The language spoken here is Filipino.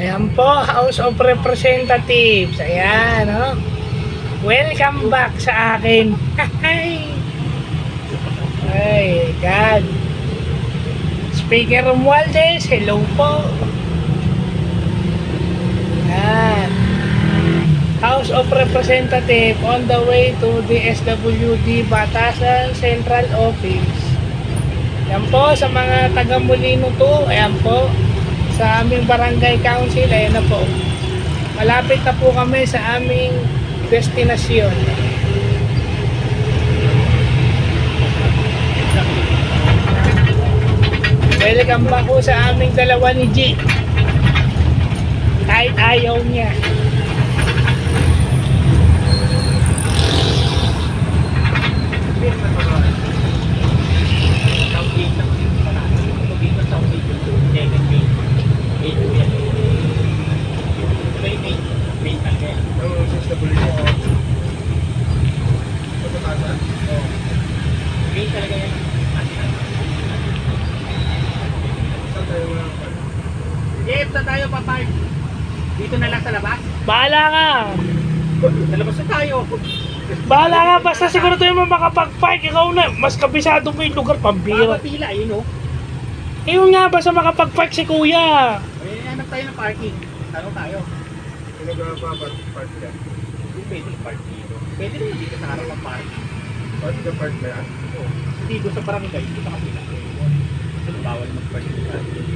Ayan po, House of Representatives. Ayan, oh. Welcome back sa akin. Ay, God. Speaker Romualdez, hello po. Ayan. House of Representative on the way to the SWD Batasan Central Office. Ayan po, sa mga taga Molino 2, ayan po. Sa aming barangay council, ayan na po. Malapit na po kami sa aming destinasyon. Welcome back po sa aming dalawa ni G. Kahit ayaw niya. Jeep, saan tayo papark? Dito na lang sa labas? Bahala ka. Sa labas na tayo. Bahala ka. Basta siguro tayo mo makapag-park. Ikaw na. Mas kabisado mo yung lugar. Pambira. Pila, yun o. Ayun nga, basta makapag-park si kuya. Eh, hanap tayo ng parking. Tanong tayo. Sino ba park dyan? Pwede park dito. Pwede rin dito sa harap ng parking. Park ka park na yan? Oo. Dito sa barangay, dito sa kapila. Bawal mag-park dito.